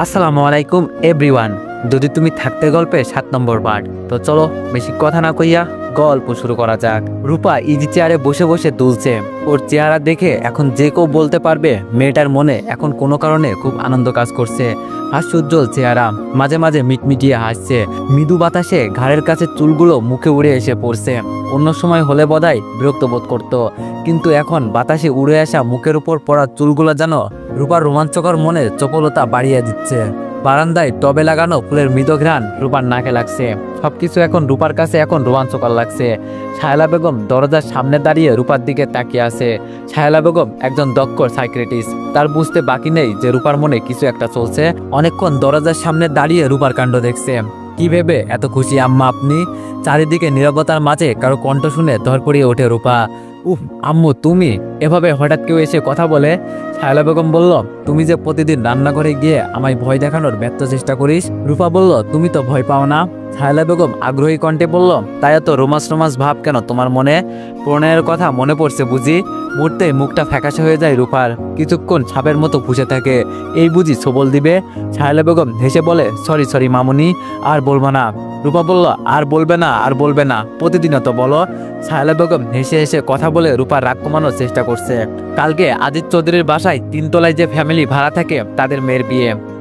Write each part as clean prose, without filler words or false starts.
আসসালামু আলাইকুম এভরিওয়ান। যদি তুমি থাকতে গল্পে 7 নম্বর পার্ট। তো চলো বেশি কথা না কইয়া গল্প শুরু করা যাক। রূপা ইজি চেয়ারে বসে বসে দুলছে। ওর চেহারা দেখে এখন যে কেউ বলতে পারবে মেয়েটার মনে এখন কোনো কারণে খুব আনন্দ কাজ করছে। হাস্যোজ্জ্বল চেহারা, মাঝে মাঝে মিটমিটিয়ে হাসছে। মৃদু বাতাসে ঘাড়ের কাছে চুলগুলো মুখে উড়ে এসে পড়ছে। অন্য সময় হলে বোধহয় বিরক্ত বোধ করতো, কিন্তু এখন বাতাসে উড়ে আসা মুখের উপর পড়া চুলগুলো যেন রূপার রোমাঞ্চকর মনে চপলতা বাড়িয়ে দিচ্ছে। বারান্দায় টবে লাগানো ফুলের মৃদ ঘ্রাণ রূপার নাকে লাগছে। সবকিছু এখন রূপার কাছে এখন রোমাঞ্চকর লাগছে। শায়লা বেগম দরজার সামনে দাঁড়িয়ে রূপার দিকে তাকিয়ে আছে। শায়লা বেগম একজন দক্ষ সাইকিয়াট্রিস্ট। তার বুঝতে বাকি নেই যে রূপার মনে কিছু একটা চলছে। অনেকক্ষণ দরজার সামনে দাঁড়িয়ে রূপার কাণ্ড দেখছে। কি ভেবে এত খুশি আম্মা আপনি? চারিদিকে নীরবতার মাঝে কারো কণ্ঠ শুনে ধরপড়িয়ে ওঠে রূপা। উফ আম্মু, তুমি? এভাবে হঠাৎ কেউ এসে কথা বলে? শায়লা বেগম বলল, তুমি যে প্রতিদিন রান্নাঘরে গিয়ে আমায় ভয় দেখানোর ব্যর্থ চেষ্টা করিস। রূপা বলল, তুমি তো ভয় পাও না। শায়লা বেগম আগ্রহী কণ্ঠে বলল, তাই এত রোমাস রোমাস ভাব কেন তোমার মনে? প্রণয়ের কথা মনে পড়ছে বুঝি? মুহূর্তে মুখটা ফ্যাকাশে হয়ে যায় রূপার। কিছুক্ষণ ছাপের মতো ফুসে থাকে। এই বুঝি সবল দিবে? শায়লা বেগম হেসে বলে, সরি সরি মামুনি, আর বলবো না। রূপা বলল, আর বলবে না, আর বলবে না, প্রতিদিনও তো বলো। শায়লা বেগম হেসে হেসে কথা বলে রূপার রাগ কমানোর চেষ্টা করছে। কালকে আজিজ চৌধুরীর বাসায় 3 তলায় যে ফ্যামিলি ভাড়া থাকে তাদের মেয়ের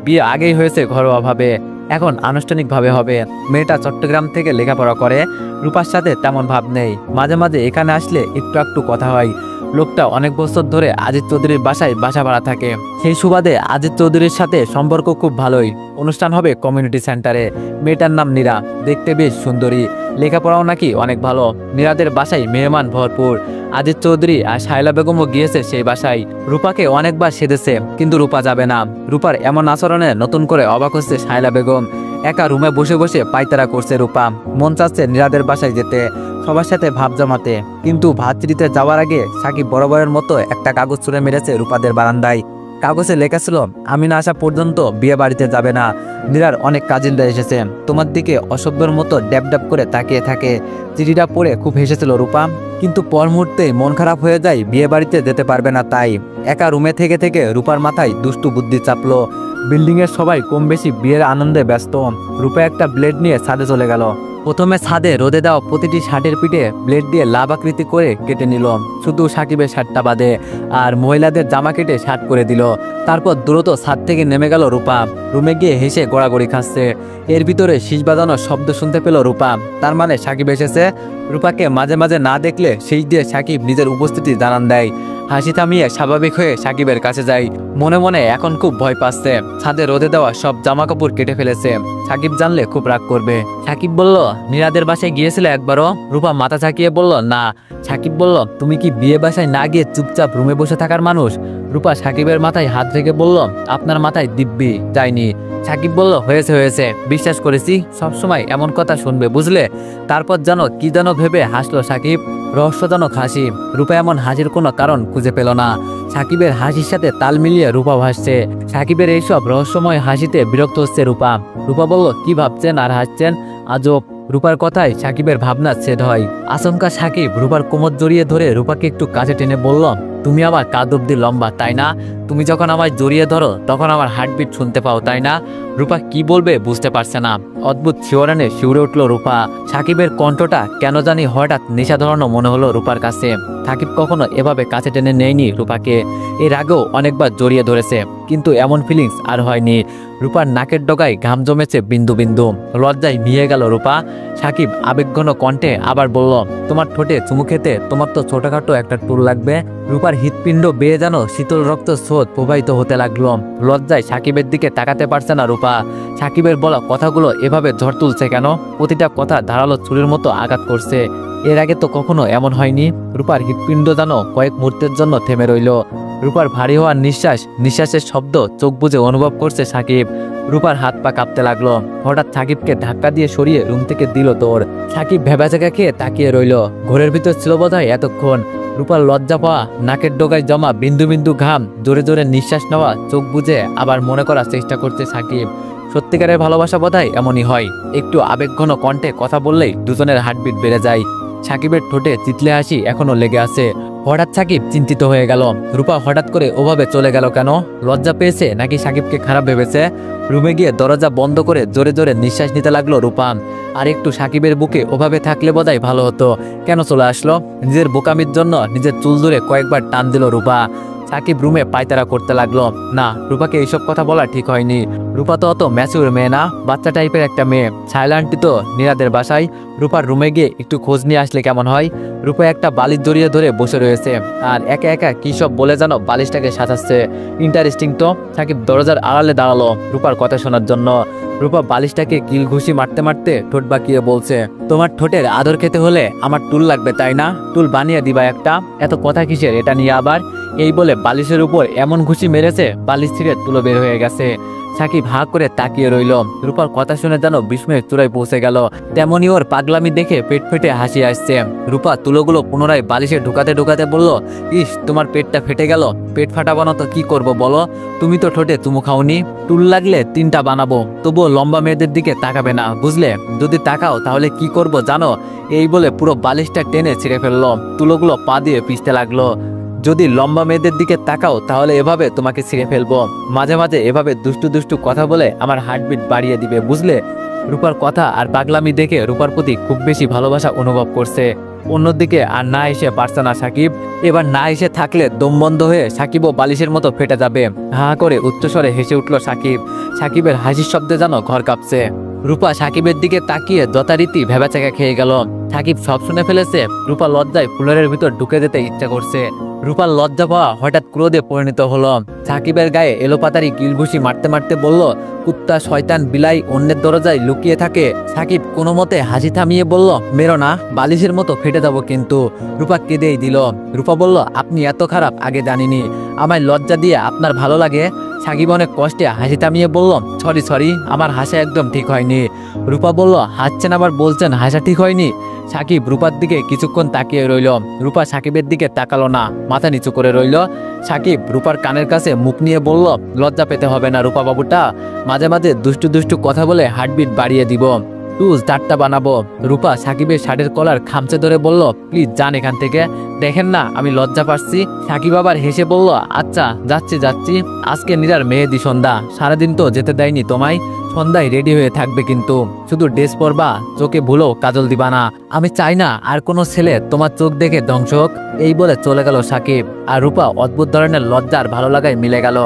বিয়ে আগেই হয়েছে ঘরোয়াভাবে, এখন আনুষ্ঠানিকভাবে হবে। মেয়েটা চট্টগ্রাম থেকে লেখাপড়া করে। রূপার সাথে তেমন ভাব নেই। মাঝে মাঝে এখানে আসলে একটু একটু কথা হয়। লোকটা অনেক বছর ধরে আজিজ চৌধুরীর বাসায় বাসা ভাড়া থাকে। সেই সুবাদে আজিজ চৌধুরীর সাথে সম্পর্ক খুব ভালোই। অনুষ্ঠান হবে কমিউনিটি সেন্টারে। মেয়েটার নাম নীরা, দেখতে বেশ সুন্দরী, লেখাপড়াও নাকি অনেক ভালো। নীরাদের বাসায় মেহমান ভরপুর। আজিজ চৌধুরী আর শায়লা বেগমও গিয়েছে সেই বাসায়। রূপাকে অনেকবার সেধেছে, কিন্তু রূপা যাবে না। রূপার এমন আচরণে নতুন করে অবাক হচ্ছে শায়লা বেগম। একা রুমে বসে বসে পায়তারা করছে রূপা। মন চাচ্ছে নীরাদের বাসায় যেতে, সবার সাথে ভাব জমাতে। কিন্তু ভাতৃতে যাওয়ার আগে সাকিব বরাবরের মতো একটা কাগজ ছুঁড়ে মেরেছে রূপাদের বারান্দায়। কাগজে লেখা ছিল, আমি না আসা পর্যন্ত বিয়ে বাড়িতে যাবে না। নীরার অনেক কাজিনরা এসেছে, তোমার দিকে অসভ্যের মতো ড্যাব ড্যাব করে তাকিয়ে থাকে। চিঠিটা পড়ে খুব হেসেছিল রূপা, কিন্তু পর মুহূর্তে মন খারাপ হয়ে যায় বিয়ে বাড়িতে যেতে পারবে না তাই। একা রুমে থেকে থেকে রূপার মাথায় দুষ্টু বুদ্ধি চাপলো। বিল্ডিংয়ের সবাই কম বেশি বিয়ের আনন্দে ব্যস্ত। রূপা একটা ব্লেড নিয়ে ছাদে চলে গেল। প্রথমে ছাদে রোদে দেওয়া প্রতিটি শার্টের পিঠে ব্লেড দিয়ে লাভ আকৃতি করে কেটে নিল, শুধু সাকিবের শার্টটা বাদে। আর মহিলাদের জামা কেটে শার্ট করে দিল। তারপর দ্রুত ছাদ থেকে নেমে গেল রূপা। রুমে গিয়ে হেসে গড়াগড়ি খাচ্ছে। এর ভিতরে শীষ বাজানোর শব্দ শুনতে পেল রূপা। তার মানে সাকিব এসেছে। রূপাকে মাঝে মাঝে না দেখলে সেই দিয়ে সাকিব নিজের উপস্থিতি জানান দেয়। হাসি থামিয়ে স্বাভাবিক হয়ে সাকিবের কাছে যায়। মনে মনে এখন খুব ভয় পাচ্ছে। ছাদে রোদে দেওয়া সব জামা কাপড় কেটে ফেলেছে। সাকিব জানলে খুব রাগ করবে। সাকিব বলল, নীরাদের বাসায় গিয়েছিলে একবারও? রূপা মাথা ঝাঁকিয়ে বলল, না। সাকিব বলল, তুমি কি বিয়ে বাসায় না গিয়ে চুপচাপ রুমে বসে থাকার মানুষ? রূপা সাকিবের মাথায় হাত রেখে বলল, আপনার মাথায় দিব্যি যায়নি। সাকিব বলল, হয়েছে হয়েছে, বিশ্বাস করেছি সবসময় এমন কথা শুনবে বুঝলে। তারপর কি যেন ভেবে হাসলো সাকিব, রহস্যজনক হাসি। রূপা এমন হাসির কোনো কারণ খুঁজে পেল না। সাকিবের হাসির সাথে তাল মিলিয়ে রূপা ভাসছে। সাকিবের এইসব রহস্যময় হাসিতে বিরক্ত হচ্ছে রূপা। রূপা বলল, কি ভাবছেন আর হাসছেন? আজব। রূপার কথায় সাকিবের ভাবনা ছেদ হয়। আচমকা সাকিব রূপার কোমর জড়িয়ে ধরে রূপাকে একটু কাছে টেনে বলল, তুমি আমার কাঁধ অব্দি লম্বা তাই না? তুমি যখন আমায় জড়িয়ে ধরো তখন আমার হার্টবিট শুনতে পাও তাই না? রূপা কি বলবে বুঝতে পারছে না। অদ্ভুত শিহরণে শিউরে উঠল রূপা। সাকিবের কণ্ঠটা কেন জানি হঠাৎ নেশা ধরানো মনে হলো রূপার কাছে। সাকিব কখনো এভাবে কাছে টেনে নেয়নি রূপাকে। এর আগেও অনেকবার জড়িয়ে ধরেছে, কিন্তু এমন ফিলিংস আর হয়নি। রূপার নাকের ডগায় ঘাম জমেছে বিন্দু বিন্দু। লজ্জায় ভিয়ে গেল রূপা। সাকিব আবেগঘন কণ্ঠে আবার বলল, তোমার ঠোঁটে চুমু খেতে তোমার তো ছোটখাটো একটা টুল লাগবে। রূপার হৃৎপিণ্ড বেয়ে যেন শীতল রক্ত স্রোত প্রবাহিত হতে লাগলো। লজ্জায় সাকিবের দিকে তাকাতে পারছে না রূপা। সাকিবের বলা কথাগুলো এভাবে ঝড় তুলছে কেন? প্রতিটা কথা ধারালো ছুরির মতো আঘাত করছে। এর আগে তো কখনো এমন হয়নি। রূপার হৃৎপিণ্ড যেন কয়েক মুহূর্তের জন্য থেমে রইল। রূপার ভারী হওয়ার নিঃশ্বাসের শব্দ চোখ বুজে অনুভব করছে সাকিব। রূপার হাত পা কাঁপতে লাগলো। হঠাৎ সাকিবকে ধাক্কা দিয়ে সরিয়ে রুম থেকে দিল দৌড়। সাকিব ভেবাচাকা খেয়ে তাকিয়ে রইল। ঘরের ভিতর ছিল বোধহয় এতক্ষণ। রূপার লজ্জা পাওয়া, নাকের ডগায় জমা বিন্দু বিন্দু ঘাম, জোরে জোরে নিঃশ্বাস নেওয়া, চোখ বুজে আবার মনে করার চেষ্টা করছে সাকিব। সত্যিকারের ভালোবাসা বোধহয় এমনই হয়। একটু আবেগঘন কণ্ঠে কথা বললেই দুজনের হার্টবিট বেড়ে যায়। সাকিবের ঠোঁটে চিতলে হাসি এখনো লেগে আছে। হঠাৎ সাকিব চিন্তিত হয়ে গেল। রূপা হঠাৎ করে ওভাবে চলে গেল কেন? লজ্জা পেয়েছে নাকি সাকিবকে খারাপ ভেবেছে? রুমে গিয়ে দরজা বন্ধ করে জোরে জোরে নিঃশ্বাস নিতে লাগলো রূপা। আর একটু সাকিবের বুকে ওভাবে থাকলে বোধহয় ভালো হতো। কেন চলে আসলো? নিজের বোকামির জন্য নিজের চুল ধরে কয়েকবার টান দিল রূপা। সাকিব রুমে পায়তারা করতে লাগলো। না, রূপাকে এইসব কথা বলা ঠিক হয়নি। রূপা তো অত ম্যাচিউর মেয়ে না, বাচ্চা টাইপের একটা মেয়ে। ছায়লা আন্টি তো নীরাদের বাসায়। রূপার রুমে গিয়ে একটু খোঁজ নিয়ে আসলে কেমন হয়? রূপা একটা বালিশ জড়িয়ে ধরে বসে রয়েছে আর একা একা কি সব বলে যেন বালিশটাকে সাজাচ্ছে। ইন্টারেস্টিং তো। সাকিব দরজার আড়ালে দাঁড়ালো রূপার কথা শোনার জন্য। রূপা বালিশটাকে কিল ঘুষি মারতে মারতে ঠোঁট বাঁকিয়ে বলছে, তোমার ঠোঁটের আদর খেতে হলে আমার টুল লাগবে তাই না? টুল বানিয়ে দিবা একটা। এত কথা কিসের এটা নিয়ে আবার? এই বলে বালিশের উপর এমন ঘুষি মেরেছে বালিশ ছিঁড়ে তুলো বের হয়ে গেছে। সাকিব হাঁ করে তাকিয়ে রইল। রূপার কথা শুনে যেন বিস্ময়ের চূড়ায় পৌঁছে গেল। তেমনি ওর পাগলামি দেখে পেট ফেটে হাসি আসছে। রূপা তুলোগুলো পুনরায় বালিশে ঢুকাতে ঢুকাতে বলল, ইস, তোমার পেটটা ফেটে গেল। পেট ফাটাবো না তো কি করব বলো? তুমি তো ঠোঁটে চুমু খাওনি। টুল লাগলে 3টা বানাবো, তবুও লম্বা মেয়েদের দিকে তাকাবে না, বুঝলে? যদি তাকাও তাহলে কি করব জানো? এই বলে পুরো বালিশটা টেনে ছিঁড়ে ফেললো। তুলোগুলো পা দিয়ে পিষতে লাগলো। যদি লম্বা মেয়েদের দিকে তাকাও তাহলে এভাবে তোমাকে ছিঁড়ে ফেলবো। মাঝে মাঝে এভাবে দুষ্টু দুষ্টু কথা বলে আমার হার্টবিট বাড়িয়ে দিবে, বুঝলে? রূপার কথা আর পাগলামি দেখে রূপার প্রতি খুব বেশি ভালোবাসা অনুভব করছে। অন্যদিকে আর না এসে পারছে না সাকিব। এবার না এসে থাকলে দম বন্ধ হয়ে সাকিবও বালিশের মতো ফেটে যাবে। হা করে উচ্চস্বরে হেসে উঠল সাকিব। সাকিবের হাসির শব্দে যেন ঘর কাঁপছে। রূপা সাকিবের দিকে তাকিয়ে যথারীতি ভেবাচাকা খেয়ে গেল। সাকিব সব শুনে ফেলেছে। রূপা লজ্জায় ফুলের ভিতর ঢুকে যেতে ইচ্ছা করছে। রূপার লজ্জা পাওয়া হঠাৎ ক্রোধে পরিণত হলো। সাকিবের গায়ে এলোপাতারি কিলঘুষি মারতে মারতে বলল, কুত্তা, শয়তান, বিলাই অন্যের দরজায় লুকিয়ে থাকে। সাকিব কোনো মতে হাসি থামিয়ে বলল, মেরো না, বালিশের মতো ফেটে যাবো কিন্তু। রূপা কেঁদেই দিল। রূপা বলল, আপনি এত খারাপ আগে জানিনি। আমায় লজ্জা দিয়ে আপনার ভালো লাগে? সাকিব অনেক কষ্টে হাসি থামিয়ে বলল, সরি, আমার হাসা একদম ঠিক হয়নি। রূপা বলল, হাসছেন আবার বলছেন হাসা ঠিক হয়নি? সাকিব রূপার দিকে কিছুক্ষণ তাকিয়ে রইল। রূপা সাকিবের দিকে তাকালো না, মাথা নিচু করে রইল। সাকিব রূপার কানের কাছে মুখ নিয়ে বলল, লজ্জা পেতে হবে না রূপা বাবুটা। মাঝে মাঝে দুষ্টু দুষ্টু কথা বলে হার্টবিট বাড়িয়ে দিব। টুজ 4টা বানাবো। রূপা সাকিবের শার্টের কলার খামচে ধরে বলল, প্লিজ যান এখান থেকে, দেখেন না আমি লজ্জা পাচ্ছি। সাকিব আবার হেসে বলল, আচ্ছা যাচ্ছি। আজকে নীরার মেহেদি সন্ধ্যা, সারাদিন তো যেতে দেয়নি তোমায়। সন্ধ্যায় রেডি হয়ে থাকবে কিন্তু, শুধু ড্রেস পরবা, চোখে ভুলো কাজল দিবা না। আমি চাই না আর কোনো ছেলে তোমার চোখ দেখে ধ্বংস হোক। এই বলে চলে গেল সাকিব। আর রূপা অদ্ভুত ধরনের লজ্জার ভালো লাগায় মিলে গেল।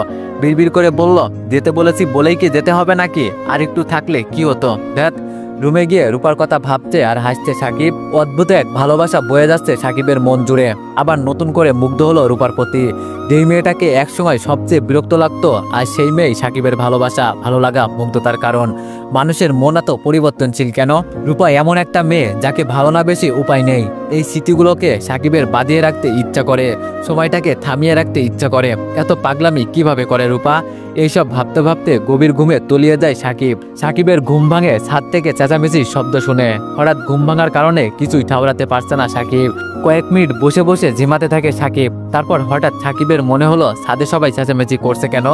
বিড়বিড় করে বলল, যেতে বলেছি বলেই কি যেতে হবে নাকি? আর একটু থাকলে কি হতো? ধ্যাত। রুমে গিয়ে রূপার কথা ভাবছে আর হাসছে সাকিব। অদ্ভুত এক ভালোবাসা বয়ে যাচ্ছে সাকিবের মন জুড়ে। আবার নতুন করে মুগ্ধ হলো রূপার প্রতি। যেই মেয়েটাকে একসময় সবচেয়ে বিরক্ত লাগতো, আর সেই মেয়েই সাকিবের ভালোবাসা, ভালো লাগা, মুগ্ধতার কারণ। মানুষের মন এত পরিবর্তনশীল কেন? রূপা এমন একটা মেয়ে যাকে ভালো না বেশি উপায় নেই। এই স্মৃতিগুলোকে সাকিবের বাঁধিয়ে রাখতে ইচ্ছা করে, সময়টাকে থামিয়ে রাখতে ইচ্ছা করে। এত পাগলামি কিভাবে করে রূপা? এইসব ভাবতে ভাবতে গভীর ঘুমে তলিয়ে যায় সাকিব। সাকিবের ঘুম ভাঙে ছাদ থেকে চেঁচামেচির শব্দ শুনে। হঠাৎ ঘুম ভাঙার কারণে কিছুই ঠাউরাতে পারছে না সাকিব। কয়েক মিনিট বসে বসে ঝিমাতে থাকে সাকিব। তারপর হঠাৎ সাকিবের মনে হলো ছাদে সবাই চেঁচামেচি করছে কেন।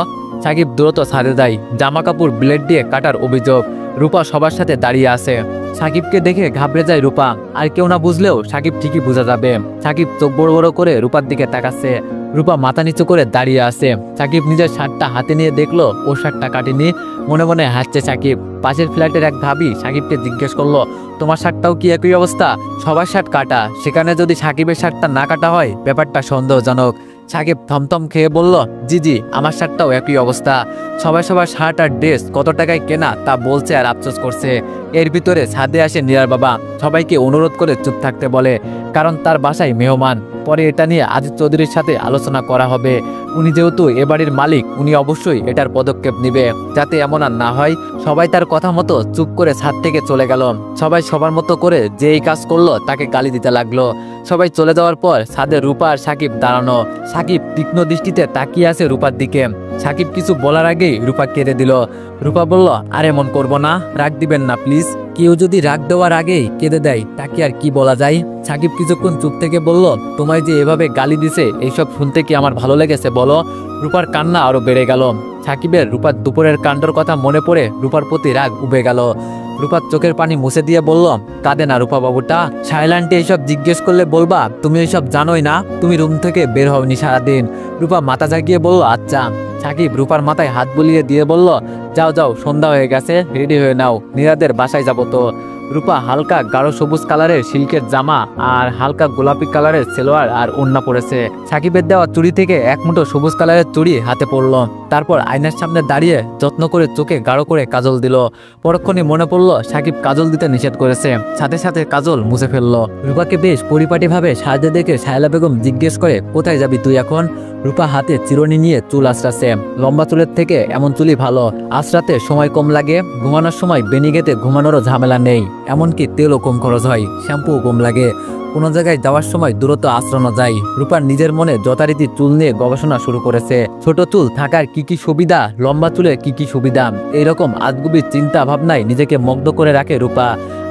সাকিব দ্রুত ছাদে যায়। জামা কাপড় ব্লেড দিয়ে কাটার অভিযোগ। রূপা সবার সাথে দাঁড়িয়ে আছে। সাকিবকে দেখে ঘাবড়ে যায় রূপা। আর কেউ না বুঝলেও সাকিব ঠিকই বোঝা যাবে। সাকিব চোখ বড় বড় করে রূপার দিকে তাকাচ্ছে। রূপা মাথা নিচু করে দাঁড়িয়ে আছে। সাকিব নিজের শার্টটা হাতে নিয়ে দেখলো ও শার্টটা কাটেনি। মনে মনে হাসছে সাকিব। পাশের ফ্ল্যাটের এক ভাবি সাকিবকে জিজ্ঞেস করলো, তোমার শার্টটাও কি একই অবস্থা? সবার শার্ট কাটা, সেখানে যদি সাকিবের শার্টটা না কাটা হয় ব্যাপারটা সন্দেহজনক। সাকিব থমথম খেয়ে বলল, জি, আমার শার্টটাও একই অবস্থা। সবাই সবার শার্ট আর ড্রেস কত টাকায় কেনা তা বলছে আর আফসোস করছে। এর ভিতরে ছাদে আসে নীরার বাবা। সবাইকে অনুরোধ করে চুপ থাকতে বলে, কারণ তার বাসায় মেহমান। পরে এটা নিয়ে আজিজ চৌধুরীর সাথে আলোচনা করা হবে। উনি যেহেতু এ বাড়ির মালিক, উনি অবশ্যই এটার পদক্ষেপ নেবে, যাতে এমন আর না হয়। সবাই তার কথা মতো চুপ করে ছাদ থেকে চলে গেল। সবাই সবার মতো করে যে এই কাজ করলো তাকে গালি দিতে লাগলো। সবাই চলে যাওয়ার পর ছাদে রূপা আর সাকিব দাঁড়ানো। সাকিব তীক্ষ্ণ দৃষ্টিতে তাকিয়ে আছে রূপার দিকে। সাকিব কিছু বলার আগেই রূপা কেঁদে দিল। রূপা বলল, আর এমন করবো না, রাগ দিবেন না প্লিজ। কেউ যদি রাগ দেওয়ার আগেই কেঁদে দেয় তাকে আর কি বলা যায়? সাকিব কিছুক্ষণ চুপ থেকে বলল, তোমায় যে এভাবে গালি দিছে এইসব শুনতে কি আমার ভালো লেগেছে বলো? রূপার কান্না আরো বেড়ে গেল। সাকিবের রূপার দুপুরের কাণ্ডর কথা মনে পড়ে রূপার প্রতি রাগ উবে গেল। রূপার চোখের পানি মুছে দিয়ে বলল, কাঁদে না রূপা বাবুটা। সাহেলা আন্টি এইসব জিজ্ঞেস করলে বলবা তুমি এইসব জানোই না, তুমি রুম থেকে বের হওনি সারাদিন। রূপা মাথা জাগিয়ে বলল, আচ্ছা। সাকিব রূপার মাথায় হাত বুলিয়ে দিয়ে বলল, যাও যাও, সন্ধ্যা হয়ে গেছে, রেডি হয়ে নাও, নীরাদের বাসায় যাবো তো। রূপা হালকা গাঢ় সবুজ কালারের সিল্কের জামা আর হালকা গোলাপি কালারের সেলোয়ার আর ওড়না পরেছে। সাকিবের দেওয়া চুড়ি থেকে এক মুঠো সবুজ কালারের চুড়ি হাতে পড়লো। তারপর আয়নার সামনে দাঁড়িয়ে যত্ন করে চোখে গাঢ় করে কাজল দিল। পরক্ষণে মনে পড়লো সাকিব কাজল দিতে নিষেধ করেছে, সাথে সাথে কাজল মুছে ফেললো। রূপাকে বেশ পরিপাটিভাবে সাজতে দেখে সাহেলা বেগম জিজ্ঞেস করে, কোথায় যাবি তুই এখন? রূপা হাতে চিরুনি নিয়ে চুল আঁচড়াছে। লম্বা চুলের থেকে এমন চুলই ভালো, আঁচড়াতে সময় কম লাগে, ঘুমানোর সময় বেনিগেতে ঘুমানোরও ঝামেলা নেই, এমনকি তেলও কম খরচ হয়, শ্যাম্পুও কম লাগে। কোনো জায়গায় যাওয়ার সময় দূরত্ব আশ্রনো যায়। রূপার নিজের মনে যথারীতি চুল নিয়ে গবেষণা শুরু করেছে। ছোট চুল থাকার কি কি সুবিধা, লম্বা চুলের কি কি সুবিধা, এইরকম আজগুবি চিন্তা ভাবনায় নিজেকে মুগ্ধ করে রাখে রূপা।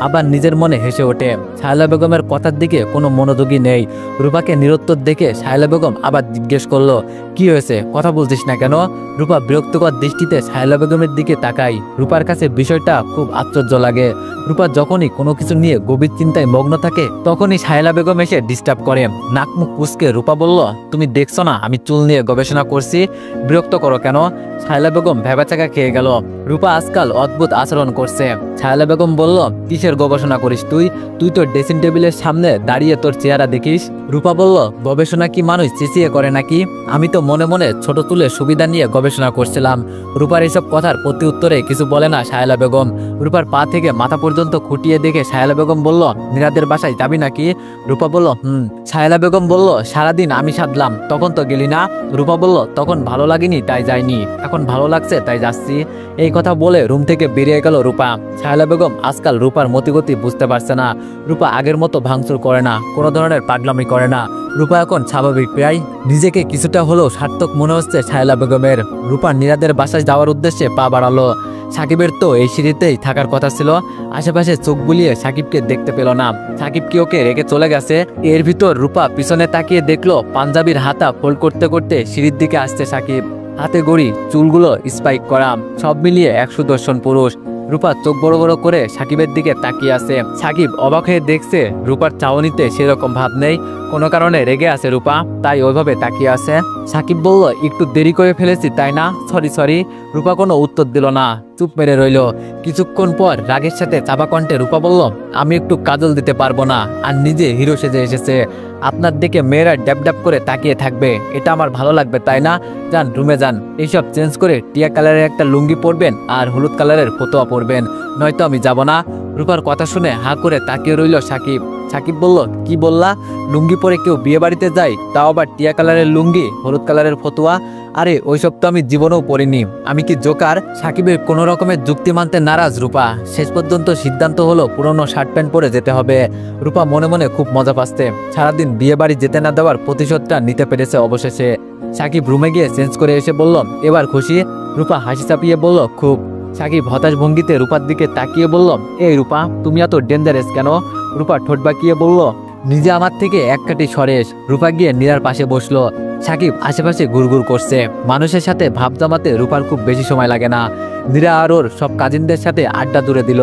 আবার নিজের মনে হেসে ওঠে। সাহেলা বেগমের কথার দিকে কোনো মনোযোগী নেই। রূপাকে নিরুত্তর দেখে সাহেলা বেগম আবার জিজ্ঞেস করলো, কি হয়েছে, কথা বলছিস না কেন? রূপা বিরক্তকর দৃষ্টিতে সাহেলা বেগমের দিকে তাকায়। রূপার কাছে বিষয়টা খুব আশ্চর্য লাগে। রূপা যখনই কোনো কিছু নিয়ে গভীর চিন্তায় মগ্ন থাকে তখনই সাহেলা বেগম এসে ডিস্টার্ব করে। নাক মুখ কুঁচকে রূপা বলল, তুমি দেখছো না আমি চুল নিয়ে গবেষণা করছি, বিরক্ত করো কেন? সাহেলা বেগম ভেবাচাকা খেয়ে গেল। রূপা আজকাল অদ্ভুত আচরণ করছে। সাহেলা বেগম বলল, কিসের গবেষণা করিস তুই? তুই তোর ড্রেসিং টেবিলের সামনে দাঁড়িয়ে তোর চেহারা দেখিস। রূপা বলল, গবেষণা কি মানুষ চেঁচিয়ে করে নাকি? আমি তো মনে মনে ছোট চুলের সুবিধা নিয়ে গবেষণা করছিলাম। রূপার এসব কথার প্রতি উত্তরে কিছু বলে না সাহেলা বেগম। রূপার পা থেকে মাথা পর্যন্ত খুঁটিয়ে দেখে সাহেলা বেগম বলল, নীরাদের বাসায় যাবি নাকি? রূপা বলল, সাহেলা বেগম বলল, সারাদিন আমি সাধলাম, তখন তো গেলি না। রূপা বলল, তখন ভালো লাগেনি তাই যাইনি, এখন ভালো লাগছে তাই যাচ্ছি। এই কথা বলে রুম থেকে বেরিয়ে গেল রূপা। সাহেলা বেগম আজকাল রূপার মতিগতি বুঝতে পারছে না। রূপা আগের মতো ভাঙচুর করে না, কোনো ধরনের পাগলামি করে না। রূপা এখন স্বাভাবিক, প্রায় নিজেকে কিছুটা হলেও সার্থক মনে হচ্ছে সাহেলা বেগমের। রূপা নীরাদের বাসায় যাওয়ার উদ্দেশ্যে পা বাড়ালো। সাকিবের তো এই সিঁড়িতেই থাকার কথা ছিল। আশেপাশে চোখ বুলিয়ে সাকিবকে দেখতে পেল না। সাকিব কি ওকে রেখে চলে গেছে? এর ভিতর রূপা পিছনে তাকিয়ে দেখলো পাঞ্জাবির হাতা ফোল্ড করতে করতে সিঁড়ির দিকে আসছে সাকিব। হাতে গড়ি, চুলগুলো স্পাইক করা, সব মিলিয়ে এক সুদর্শন পুরুষ। রূপা চোখ বড় বড় করে সাকিবের দিকে তাকিয়ে আছে। সাকিব অবাক হয়ে দেখছে রূপার চাউনিতে সেরকম ভাব নেই, কোনো কারণে রেগে আছে রূপা, তাই ওইভাবে তাকিয়ে আছে। সাকিব বলল, একটু দেরি করে ফেলেছি তাই না, সরি। রূপা কোনো উত্তর দিল না, চুপ মেরে রইল। কিছুক্ষণ পর রাগের সাথে চাপা কণ্ঠে রূপা বলল, আমি একটু কাজল দিতে পারবো না, আর নিজে হিরো সেজে এসেছে, আপনার দিকে মেয়েরা ড্যাব ড্যাব করে তাকিয়ে থাকবে, এটা আমার ভালো লাগবে তাই না? যান রুমে যান, এইসব চেঞ্জ করে টিয়া কালারের একটা লুঙ্গি পরবেন আর হলুদ কালারের ফতোয়া পরবেন, নয়তো আমি যাব না। রূপার কথা শুনে হা করে তাকিয়ে রইল সাকিব। সাকিব বলল, কি বললা? লুঙ্গি পরে কেউ বিয়ে বাড়িতে যায়, তাও আবার টিয়া কালারের লুঙ্গি, হলুদ কালারের ফতোয়া? আরে ওইসব তো আমি জীবনেও পড়িনি, আমি কি জোকার? সাকিবের কোনো রকমের যুক্তি মানতে নারাজ রূপা। শেষ পর্যন্ত সিদ্ধান্ত হলো পুরনো শার্ট প্যান্ট পরে যেতে হবে। রূপা মনে মনে খুব মজা পাচ্ছে, সারাদিন বিয়ে বাড়ি যেতে না দেওয়ার প্রতিশোধটা নিতে পেরেছে অবশেষে। সাকিব রুমে গিয়ে চেঞ্জ করে এসে বলল, এবার খুশি? রূপা হাসি চাপিয়ে বলল, খুব। সাকিব হতাশ ভঙ্গিতে রূপার দিকে তাকিয়ে বলল, এই রূপা তুমি এত ডেঞ্জারাস কেন? রূপা ঠোঁট বাঁকিয়ে বলল, নিজে আমার থেকে এক কাটি সরেস। রূপা গিয়ে নীরার পাশে বসলো। সাকিব আশেপাশে ঘুরঘুর করছে। মানুষের সাথে ভাব জমাতে রূপার খুব বেশি সময় লাগে না। নীরা আর ওর সব কাজিনদের সাথে আড্ডা জুড়ে দিল।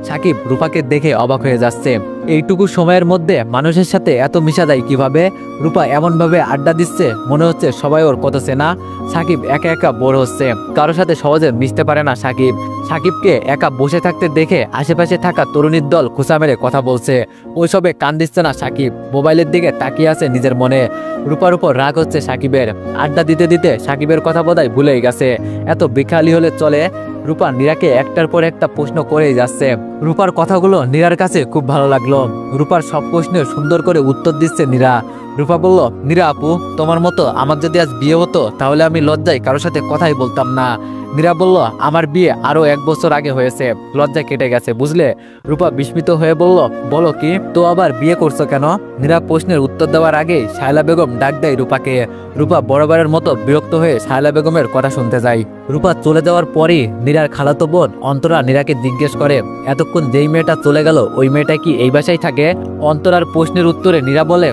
সাকিব রূপাকে দেখে অবাক হয়ে যাচ্ছে, এইটুকু সময়ের মধ্যে মানুষের সাথে এত মিশা যায় কিভাবে? রূপা এমনভাবে আড্ডা দিচ্ছে মনে হচ্ছে সবাই ওর কত চেনা। সাকিব একা একা বোর হচ্ছে, কারোর সাথে সহজে মিশতে পারে না সাকিব। সাকিবকে একা বসে থাকতে দেখে আশেপাশে থাকা তরুণীর দল খোঁচা মেরে কথা বলছে, ওইসবে কান দিচ্ছে না সাকিব, মোবাইলের দিকে তাকিয়ে আছে নিজের মনে। রূপার উপর রাগ হচ্ছে সাকিবের। আড্ডা দিতে দিতে সাকিবের কথা বোধহয় ভুলেই গেছে। এত বিখালি হলে চলে? রূপা নীরাকে একটার পর একটা প্রশ্ন করেই যাচ্ছে। রূপার কথাগুলো নীরার কাছে খুব ভালো লাগলো। রূপার সব প্রশ্নের সুন্দর করে উত্তর দিচ্ছে নীরা। রূপা বলল, নীরা আপু, তোমার মতো আমার যদি আজ বিয়ে হতো তাহলে আমি লজ্জায় কারোর সাথে কথাই বলতাম না। নীরা বলল, আমার বিয়ে আরো 1 বছর আগে হয়েছে, লজ্জায় কেটে গেছে বুঝলে। রূপা বিস্মিত হয়ে বলল, বলো কি, তো আবার বিয়ে করছো কেন? নীরা প্রশ্নের উত্তর দেওয়ার আগে শায়লা বেগম ডাক দেয় রূপাকে। রূপা বরাবরের মতো বিরক্ত হয়ে শায়লা বেগমের কথা শুনতে যায়। রূপা চলে যাওয়ার পরই নীরার খালাতো বোন অন্তরা নীরাকে জিজ্ঞেস করে, এতক্ষণ যেই মেয়েটা চলে গেল ওই মেয়েটা কি এই বাসায় থাকে? অন্তরার প্রশ্নের উত্তরে নীরা বলে,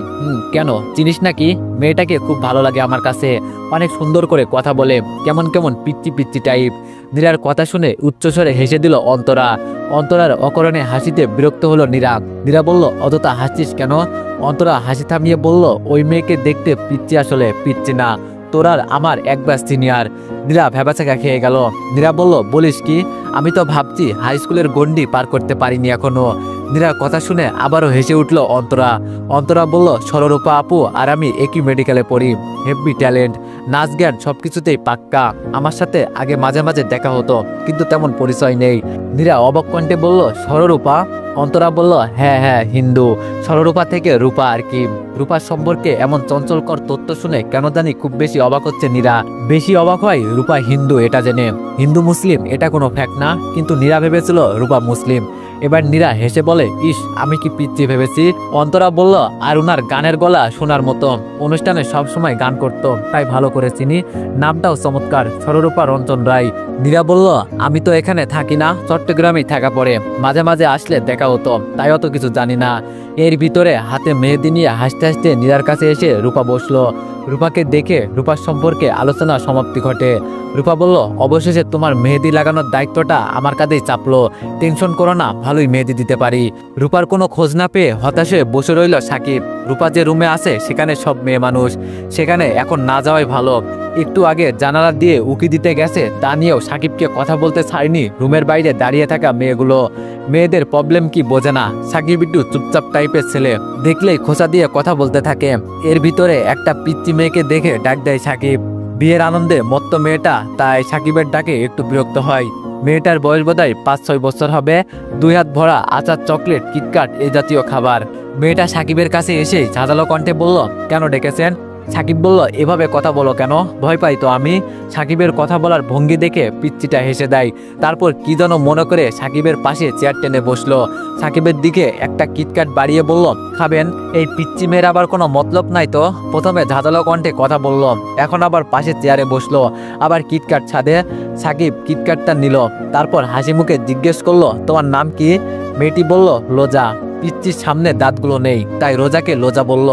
কেন চিনিস নাকি? মেয়েটাকে খুব ভালো লাগে আমার কাছে, অনেক সুন্দর করে কথা বলে, কেমন কেমন পিচ্চি পিচ্চি টাইপ। নীরার কথা শুনে উচ্চস্বরে হেসে দিল অন্তরা। অন্তরার অকারণে হাসিতে বিরক্ত হলো নীরা। নীরা বলল, অযথা হাসছিস কেন? অন্তরা হাসি থামিয়ে বলল, ওই মেয়েকে দেখতে পিচ্ছি, আসলে পিচ্ছি না, তোরার আমার এক ব্যাচ সিনিয়র। নীরা ভ্যাবাচাকা খেয়ে গেল। নীরা বলল, বলিস কি? আমি তো ভাবছি হাই স্কুলের গণ্ডি পার করতে পারিনি এখনো। নীরার কথা শুনে আবারও হেসে উঠল অন্তরা। অন্তরা বলল, সররূপা আপু আর আমি একই মেডিকেলে পড়ি, হেভি ট্যালেন্ট, নাচ জ্ঞান সবকিছুতেই পাক্কা। আমার সাথে আগে মাঝে মাঝে দেখা হতো, কিন্তু তেমন পরিচয় নেই। নীরা অবাক কণ্ঠে বলল, সররূপা? অন্তরা বলল, হ্যাঁ হ্যাঁ, হিন্দু, সররূপা থেকে রূপা আর কি। রূপার সম্পর্কে এমন চঞ্চলকর তথ্য শুনে কেন জানি খুব বেশি অবাক হচ্ছে নীরা। বেশি অবাক হয় রূপা হিন্দু এটা জেনে। হিন্দু মুসলিম এটা কোনো ফ্যাক্ট না, কিন্তু নীরা ভেবেছিল রূপা মুসলিম। এবার নীরা হেসে বলে, ইস, আমি কি পিচ্ছি ভেবেছি। অন্তরা বলল, আর উনার গানের গলা শোনার মতো, অনুষ্ঠানে সবসময় গান করতো, তাই ভালো করে চিনি, নামটাও চমৎকার, সররূপা রঞ্জন রায়। নীরা বলল, আমি তো এখানে থাকি না, চট্টগ্রামেই থাকা পড়ে, মাঝে মাঝে আসলে দেখা হতো, তাই অত কিছু জানি না। এর ভিতরে হাতে মেহেদি নিয়ে হাসতে হাসতে নীরার কাছে এসে রূপা বসলো। রূপাকে দেখে রূপার সম্পর্কে আলোচনা সমাপ্তি ঘটে। রূপা বলল, অবশেষে তোমার মেহেদি লাগানোর দায়িত্বটা আমার কাঁধেই চাপলো, টেনশন করো না, ভালোই মেহেদি দিতে পারি। রূপার কোনো খোঁজ না পেয়ে হতাশে বসে রইল সাকিব। রূপা যে রুমে আছে সেখানে সব মেয়ে মানুষ, সেখানে এখন না যাওয়াই ভালো। একটু আগে জানালা দিয়ে উকি দিতে গেছে, তা নিয়েও সাকিবকে কথা বলতে ছাড়েনি রুমের বাইরে দাঁড়িয়ে থাকা মেয়েগুলো। মেয়েদের প্রবলেম কি বোঝে না। সাকিব একটু চুপচাপ টাইপের ছেলে, দেখলেই খোঁচা দিয়ে কথা বলতে থাকে। এর ভিতরে একটা পিচ্চি মেয়েকে দেখে ডাক দেয় সাকিব। বিয়ের আনন্দে মত্ত মেয়েটা, তাই সাকিবের ডাকে একটু বিরক্ত হয়। মেয়েটার বয়স বোধহয় 5-6 বছর হবে। 2 হাত ভরা আচার, চকলেট, কিটকাট এই জাতীয় খাবার। মেয়েটা সাকিবের কাছে এসে ঝাঁঝালো কণ্ঠে বলল, কেন ডেকেছেন? সাকিব বলল, এভাবে কথা বলো কেন? ভয় পাই তো আমি। সাকিবের কথা বলার ভঙ্গি দেখে পিচ্চিটা হেসে দেয়। তারপর কি যেন মনে করে সাকিবের পাশে চেয়ার টেনে বসলো। সাকিবের দিকে একটা কিটকাট বাড়িয়ে বলল, খাবেন? এই পিচ্চি মেয়ের আবার কোনো মতলব নাই তো? প্রথমে ঝাঁঝালো কণ্ঠে কথা বলল, এখন আবার পাশে চেয়ারে বসলো, আবার কিটকাট ছাদে। সাকিব কিটকাটটা নিল, তারপর হাসি মুখে জিজ্ঞেস করলো, তোমার নাম কি? মেয়েটি বলল, লোজা। পিচ্চির সামনে দাঁতগুলো নেই, তাই রোজাকে লোজা বলল।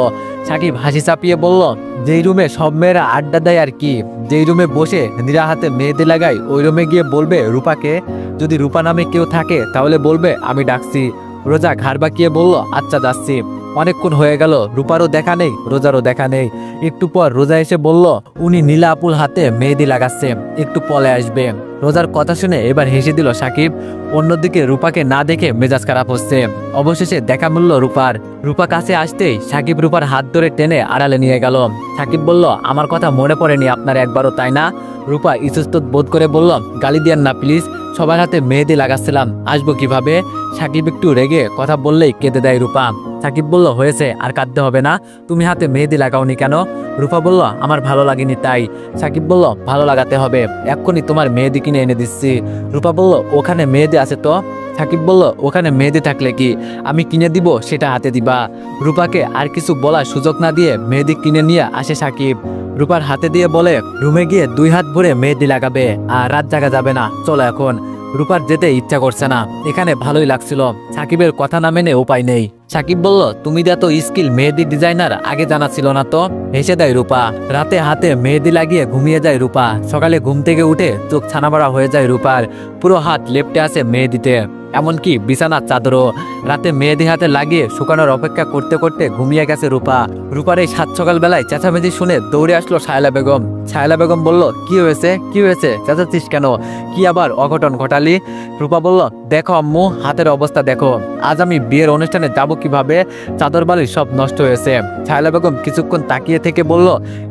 সাকিব হাসি চাপিয়ে বলল, যেই রুমে সব মেয়েরা আড্ডা দেয় আর কি, যেই রুমে বসে নীরা হাতে মেহেদি লাগায়, ওই রুমে গিয়ে বলবে রূপাকে। যদি রূপা নামে কেউ থাকে তাহলে বলবে আমি ডাকছি। রোজা ঘাড় বাঁকিয়ে বলল, আচ্ছা যাচ্ছি। অনেকক্ষণ হয়ে গেল, রূপারও দেখা নেই, রোজারও দেখা নেই। একটু পর রোজা এসে বলল, উনি নীলা আপুর হাতে মেহেদি লাগাচ্ছে, একটু পরে আসবে। রোজার কথা শুনে এবার হেসে দিল সাকিব। অন্যদিকে রূপাকে না দেখে মেজাজ খারাপ হচ্ছে। অবশেষে দেখা মিলল রূপার। রূপা কাছে আসতেই সাকিব রূপার হাত ধরে টেনে আড়ালে নিয়ে গেল। সাকিব বলল, আমার কথা মনে পড়েনি আপনার একবারও, তাই না? রূপা ইতস্তত বোধ করে বলল, গালি দিয়েন না প্লিজ, সবার হাতে মেহেদি লাগাচ্ছিলাম, আসবো কিভাবে? সাকিব একটু রেগে কথা বললেই কেঁদে দেয় রূপা। সাকিব বলল, হয়েছে, আর কাঁদতে হবে না, তুমি হাতে মেহেদি লাগাওনি কেন? রূপা বলল, আমার ভালো লাগেনি তাই। সাকিব বলল, ভালো লাগাতে হবে, এক্ষুনি তোমার মেহেদি কিনে এনে দিচ্ছি। রূপা বলল, ওখানে মেহেদি আছে তো? সাকিব বলল, ওখানে মেহেদি থাকলে কি, আমি কিনে দিব সেটা হাতে দিবা। রূপাকে আর কিছু বলার সুযোগ না দিয়ে মেহেদি কিনে নিয়ে আসে সাকিব। রূপার হাতে দিয়ে বলে, রুমে গিয়ে 2 হাত ভরে মেহেদি লাগাবে, আর রাত জাগা যাবে না, চলো এখন। রূপার যেতে ইচ্ছা করছে না, এখানে ভালোই লাগছিল। সাকিবের কথা না মেনে উপায় নেই। সাকিব বলল, তুমি যা তো স্কিল মেহেদি ডিজাইনার, আগে জানা ছিল না তো? হেসে দেয় রূপা। রাতে হাতে মেহেদি লাগিয়ে ঘুমিয়ে যায় রূপা। সকালে ঘুম থেকে উঠে চোখ ছানাবড়া হয়ে যায় রূপার। পুরো হাত লেপ্টে আছে মেহেদিতে, এমনকি বিছানার চাদরও। রাতে মেহেদি হাতে লাগিয়ে শুকানোর অপেক্ষা করতে করতে ঘুমিয়ে গেছে রূপা। রূপার এই সাত সকাল বেলায় চেঁচামেচি শুনে দৌড়ে আসলো সায়লা বেগম। সায়লা বেগম বলল, কি হয়েছে, কি হয়েছে, চেঁচাচ্ছিস কেন? কি আবার অঘটন ঘটালি? রূপা বলল, দেখো আম্মু, হাতের অবস্থা দেখো, আজ আমি বিয়ের অনুষ্ঠানে যাব কিভাবে? চাদর বালিশ সব নষ্ট হয়েছে। সায়লা বেগম কিছুক্ষণ তাকিয়ে থেকে বলল,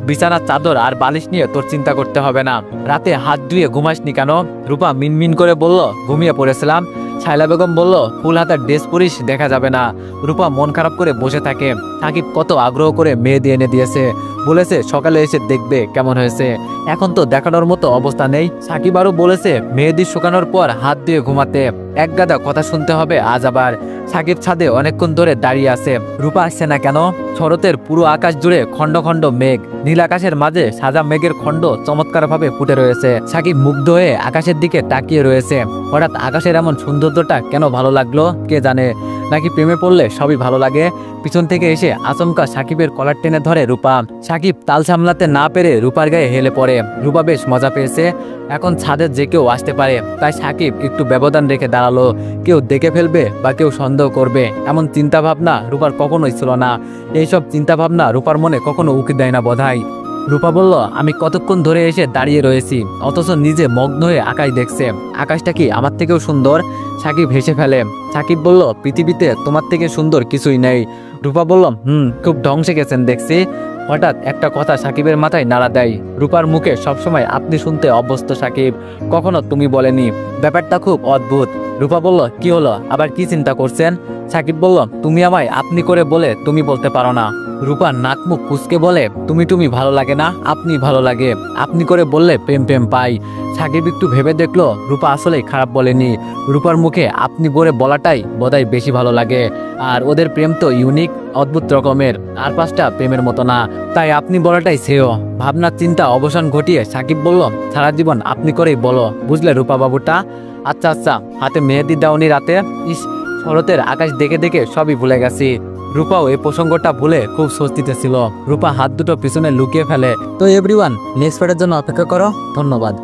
বিছানার চাদর আর বালিশ নিয়ে তোর চিন্তা করতে হবে না। রাতে হাত ধুয়ে ঘুমাসনি কেন? রূপা মিনমিন করে বলল, ঘুমিয়ে পড়েছিলাম। সায়লা বেগম বলল, ফুল হাতার ড্রেস পরিস, দেখা যাবে না। রূপা মন খারাপ করে বসে থাকে। সাকিব কত আগ্রহ করে মেহেদি এনে দিয়েছে, বলেছে সকালে এসে দেখবে কেমন হয়েছে। এখন তো দেখানোর মতো অবস্থা নেই। সাকিব আরও বলেছে মেহেদি শুকানোর পর হাত দিয়ে ঘুমাতে। এক গাদা কথা শুনতে হবে আজ আবার। সাকিব ছাদে অনেকক্ষণ ধরে দাঁড়িয়ে আছে। রূপা আসছে না কেন? শরতের পুরো আকাশ জুড়ে খণ্ড খণ্ড মেঘ, নীল আকাশের মাঝে সাদা মেঘের খণ্ড চমৎকারভাবে ফুটে রয়েছে। সাকিব মুগ্ধ হয়ে আকাশের দিকে তাকিয়ে রয়েছে। হঠাৎ আকাশের এমন সৌন্দর্যটা কেন ভালো লাগলো কে জানে, নাকি প্রেমে পড়লে সবই ভালো লাগে। পিছন থেকে এসে আচমকা সাকিবের কলার টেনে ধরে রূপা। সাকিব তাল সামলাতে না পেরে রূপার গায়ে হেলে পড়ে। রূপা বেশ মজা পেয়েছে, এখন ছাদে যে কেউ আসতে পারে, তাই সাকিব একটু ব্যবধান রেখে দাঁড়ালো। কেউ দেখে ফেলবে বা কেউ সন্দেহ করবে এমন চিন্তা ভাবনা রূপার কখনোই ছিল না। এইসব চিন্তা ভাবনা রূপার মনে কখনো উকি দেয় না বোধহয়। রূপা বলল, আমি কতক্ষণ ধরে এসে দাঁড়িয়ে রয়েছি, অথচ নিজে মগ্ন হয়ে আকাশ দেখছে। আকাশটা কি আমার থেকেও সুন্দর? সাকিব হেসে ফেলে। সাকিব বলল, পৃথিবীতে তোমার থেকে সুন্দর কিছুই নেই। রূপা বলল, খুব ধ্বংসে গেছেন দেখছি। হঠাৎ একটা কথা সাকিবের মাথায় নাড়া দেয়। রূপার মুখে সবসময় আপনি শুনতে অভ্যস্ত সাকিব, কখনো তুমি বলেনি। ব্যাপারটা খুব অদ্ভুত। রূপা বলল, কি হলো, আবার কি চিন্তা করছেন? সাকিব বলল, তুমি আমায় আপনি করে বলে তুমি বলতে পারো না। রূপা নাক মুখ কুচকে বলে, তুমি ভালো লাগে না, আপনি ভালো লাগে। আপনি করে বললে প্রেম প্রেম পাই। সাকিব একটু ভেবে দেখলো রূপা আসলেই খারাপ বলেনি। রূপার মুখে আপনি বলে বলাটাই বোধহয় বেশি ভালো লাগে। আর ওদের প্রেম তো ইউনিক, অদ্ভুত রকমের, আর পাঁচটা প্রেমের মতো না, তাই আপনি বলাটাই শ্রেয়। ভাবনার চিন্তা অবসান ঘটিয়ে সাকিব বলল, সারা জীবন আপনি করেই বলো, বুঝলে রূপা বাবুটা? আচ্ছা আচ্ছা, হাতে মেহেদি দাওনি রাতে? ইস, শরতের আকাশ দেখে দেখে সবই ভুলে গেছি। রূপাও এই প্রসঙ্গটা ভুলে খুব স্বস্তিতে ছিল। রূপা হাত দুটো পিছনে লুকিয়ে ফেলে। তো এভরিওয়ান, নেক্সট পার্টের জন্য অপেক্ষা করো। ধন্যবাদ।